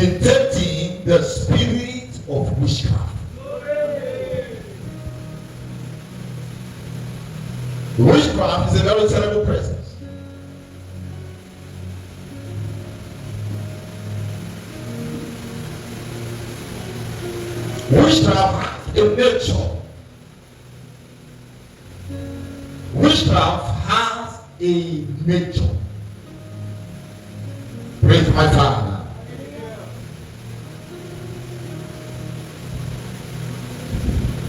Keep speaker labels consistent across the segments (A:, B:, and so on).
A: detecting the spirit of witchcraft. Witchcraft is a very terrible presence. Witchcraft has a nature. Witchcraft has a nature. Praise my Father.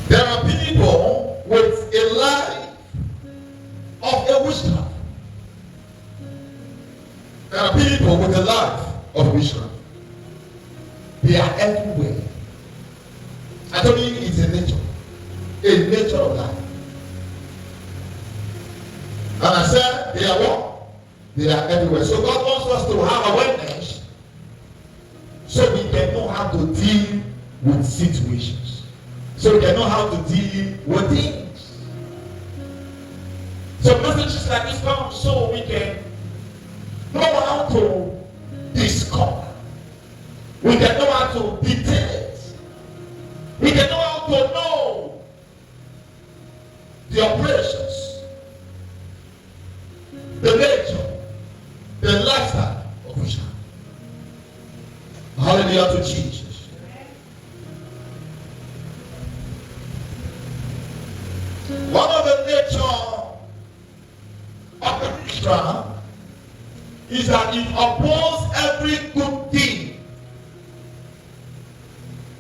A: There are people with a life of a witchcraft. There are people with a life of witchcraft. They are everywhere. I told you it's a nature of life. And I said they are what? They are everywhere. So God wants us to have awareness so we can know how to deal with situations. So we can know how to deal with things. So messages like this come so we can know how to discover. We can know how to detect. We can know how to know the operations, the nature, the lifestyle of witchcraft. Hallelujah to Jesus. One of the nature of the witchcraft is that it opposes every good thing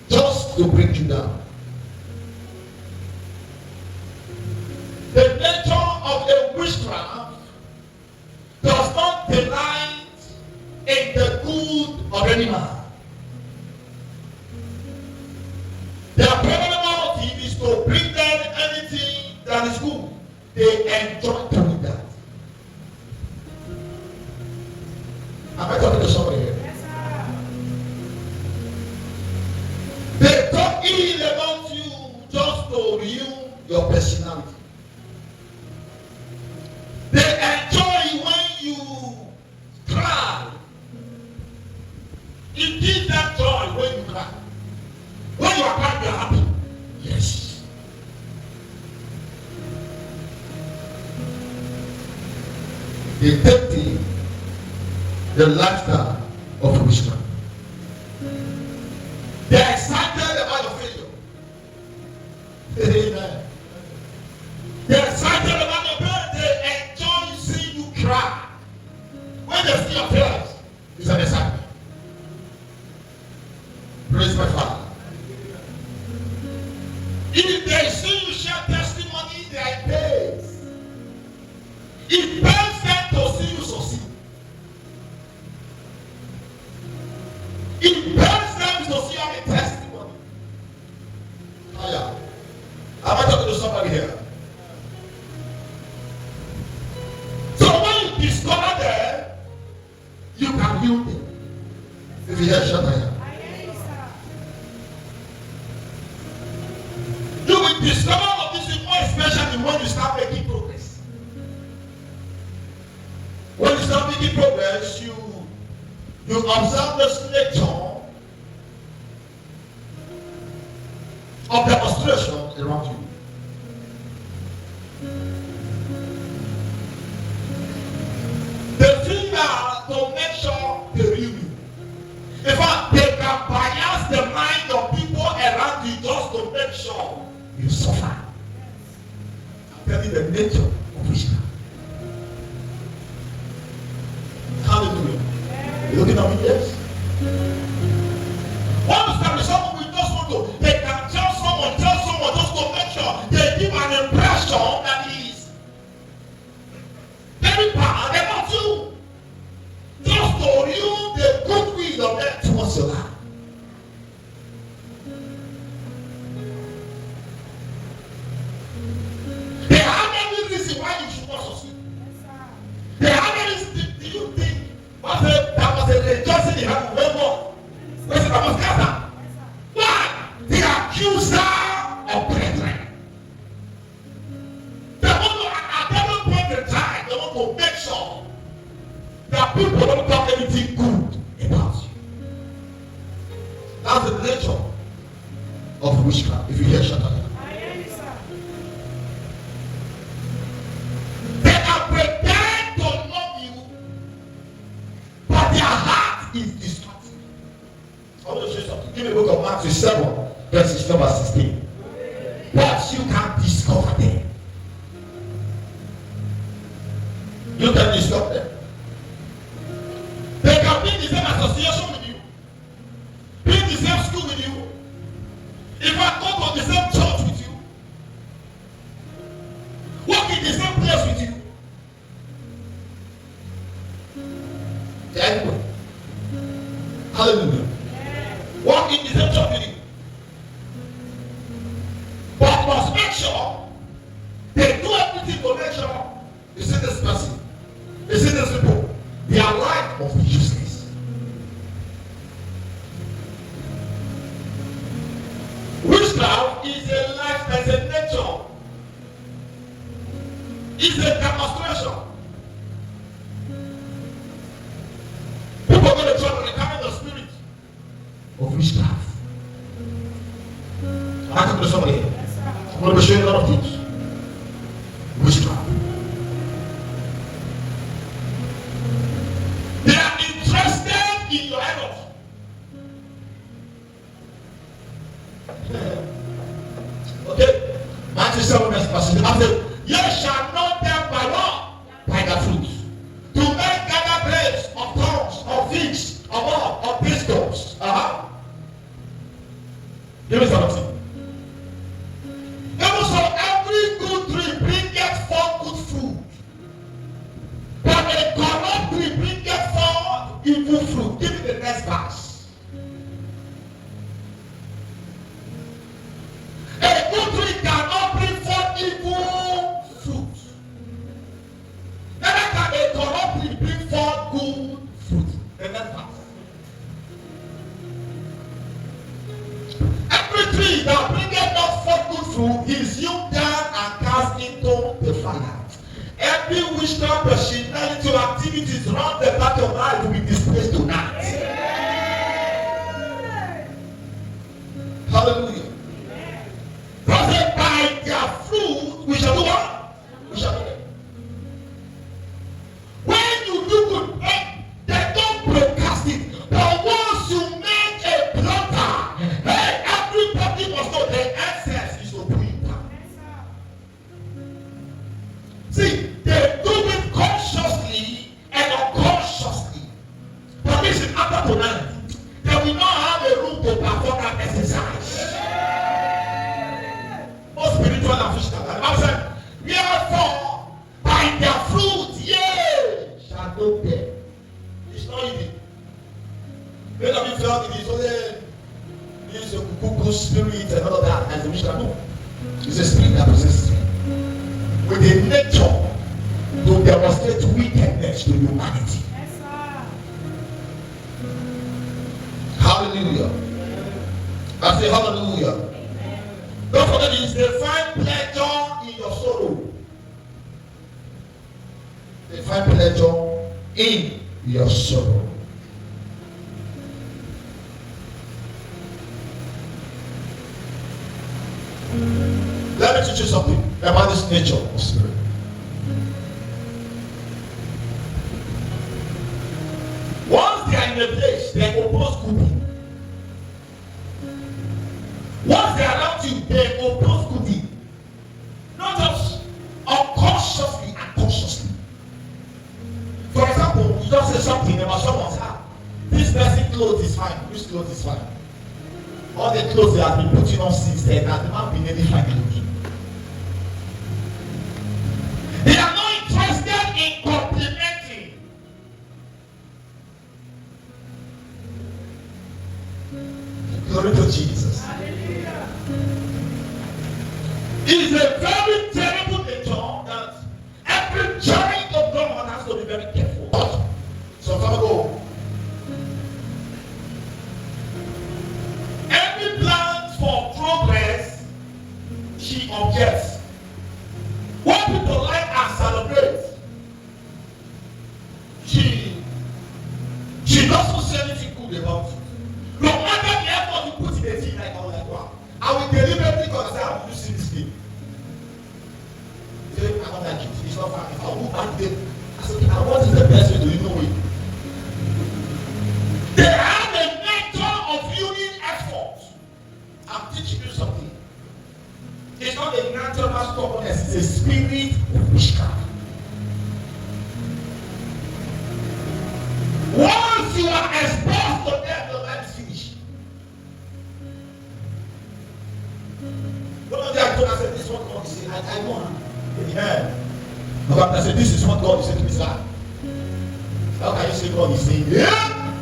A: just to bring you down. The nature of a witchcraft does not delight in the good of any man. Their primary motive is to bring down anything that is good. They enjoy doing that. Am I talking to somebody here?
B: Yes, sir.
A: They talk ill about you just to ruin your personality. They enjoy when you cry. It gives them joy when you cry. When you are crying, you are happy. Yes. Detecting the lifestyle of witchcraft. They are excited about your failure. Amen. They are excited about your pain. They enjoy seeing you cry. When they see your tears, it's an excitement. Praise my Father. If they see you share testimony, they are pains. It pains them to see you succeed. It pains them to see you have a testimony. Am I talking to somebody here? So when you discover them, you can heal them. If you hear Shataya. You will discover all of this more especially when you start making progress. When you start making progress, you observe the nature of demonstration around you. They feel that to make sure they real you. In fact, they can bias the mind of people around you just to make sure you suffer. I'm telling you the nature of witchcraft. Hallelujah. You looking at me? Yes. Once there is someone we just want to, they can tell someone just to make sure they give an impression that is very bad about you. Just to ruin the goodwill of them towards your life. They have any reason why you should not succeed. They have any reason. Do you think that was a rejoicing in heaven? When what? That's the nature of witchcraft. If you hear Shatana. They are prepared to love you, but their heart is distracted. I want to show you something. Give me the book of Matthew 7, verses number 16. But you can discover them. You can discover them. They can be in the same association with you, be in the same school with you, if I go to the same church with you, work in the same place with you. Anyway, hallelujah. Work in the same church with you. But must make sure they do everything to make sure you see this person, you see these people, their life must be useless. Witchcraft is a life, as a nature. It's a demonstration. People go to church and they come in the spirit of witchcraft. I'm talking to somebody here. I'm going to be showing a lot of things. Witchcraft. They are interested in your energy. Okay? Matthew 7 verse 16. I said, ye shall know them by what? By the fruit. Do men gather grapes of thorns, of figs, of what? Of thistles? Give me something. Even so, every good tree bringeth forth good fruit, but a corrupt tree bringeth forth evil fruit. Give me the next verse. A good tree cannot bring forth evil fruit. Neither can a corrupt tree bring forth good fruit. The next verse. Every tree that bringeth not forth good fruit is hewn down and cast into the fire. Every witchcraft personality or activities around the back of life will be displaced tonight. Hallelujah. Because by their fruit we shall do what? We shall do them. When you do good, they don't broadcast it. But once you make a blunder, everybody must know the essence is to bring it down. See, they do it consciously and unconsciously. But listen, after tonight, they will not have a room to perform that exercise. More spiritual and physical. And the Bible said, therefore, by their fruit, ye shall know them. It's not easy. Many of you felt it is only this cuckoo spirit and all of that as a witchcraft. No. It's a spirit that possesses me. With a nature to demonstrate wickedness to humanity.
B: Yes, sir.
A: Hallelujah. I say hallelujah. Don't forget this, they find pleasure in your sorrow. They find pleasure in your sorrow. Let me teach you something about this nature of spirit. Once they are in a place, they oppose good thing. Once they are around you, they oppose good thing. Not just unconsciously and consciously. For example, you just say something about someone's house. This person's clothes is fine. Which clothes is fine? All the clothes they have been putting on since then has not been any fine clothes. They are not interested in complimenting. Glory to Jesus.
B: Hallelujah.
A: It's a very terrible nature that every child of God has to be very careful. So come go. Every plan for progress, she objects. What people like and celebrate, she doesn't say anything good about it. No matter the effort you put in the thing, like I was like, wow, I will deliberately consider how to see this thing. You say, I don't like it. It's not fun. If I move back there, I say, okay, what is the best way to you know it? They have a nature of union effort. I'm teaching you something. It's not a natural stubbornness, it's a spirit of witchcraft. Once you are exposed to them, your life is finished. One of them told us, this is what God is saying. I know him. Yeah. But I said, this is what God is saying to me, sir. How can you say God is saying? Yeah.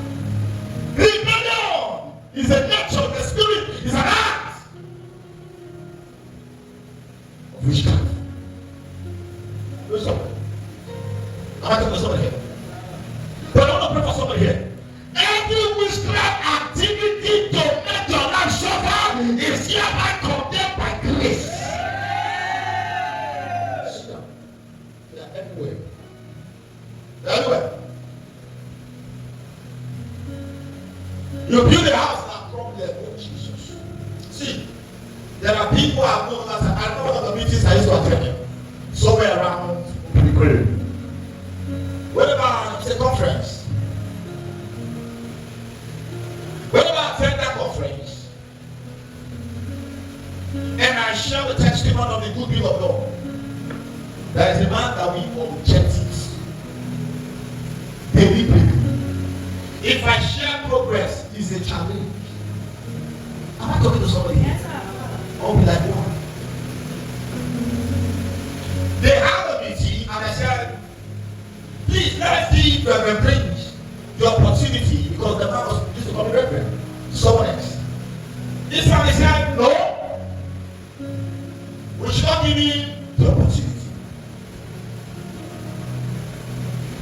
A: Rebellion is a nature, the spirit is an act of witchcraft. Listen. Am I talking to somebody here? But I want to pray for somebody here. Every witchcraft activity to make your life suffer is hereby condemned by grace. They are everywhere. They are everywhere. You build a house and problem with Jesus. See, there are people I know that I know one of the meetings I used to attend somewhere around Ukraine. Whenever it's a conference, whenever I attend that conference, and I share the testimony of the good will of God, there is a man that we object it deliberately. If I share progress, it's a challenge. Am I talking to somebody? Yes, sir. I'll be like, what? They had a meeting and I said, please let's see if you can bring the opportunity because the man was used to come reverend to someone else. This man said, no, we should not give him the opportunity.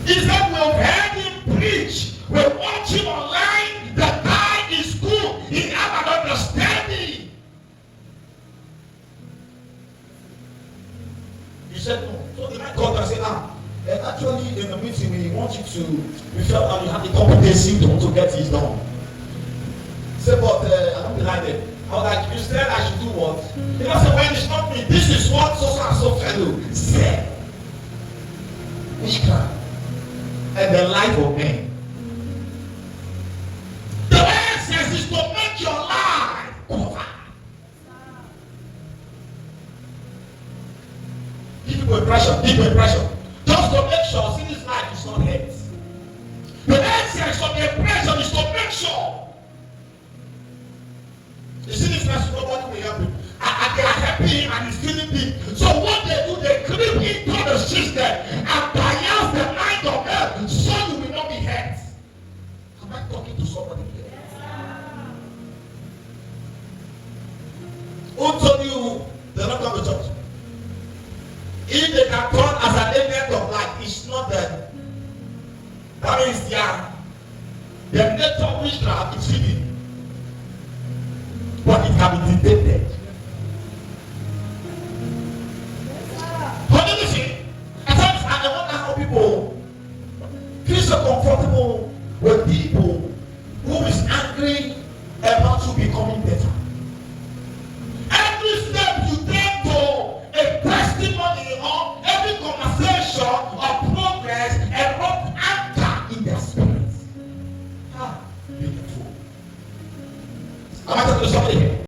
A: He said, we've heard him preach, we watch him online, the guy is good, he has an understanding. He said, no. So the man called and said, actually in the meeting we want you to, we felt that you have the competency to get this done. He said, but I don't behind it. I was like, you said I should do what? He said, well, it's not me. This is what so and so fellow said. Witchcraft and the life of men. The essence is to make your life cover. Give people impression, give people impression. Just to make sure, see, this life is not hurt. The essence of the impression is to make sure. You see, this person, nobody will help him. They are helping him and he's feeling big. So what they do, they creep into the system and bias the mind of them so you will not be hurt. Am I talking to somebody here? Who told you they're not coming to church? If they can turn as an agent of life, it's not them. That means their nature of witchcraft is hidden. But it can be detected. But you see, at times I wonder how people feel so comfortable with people who is angry about you becoming better. Every step you take to a testimony or every conversation or progress erupt anger in their spirit. How beautiful. Am I talking to somebody here?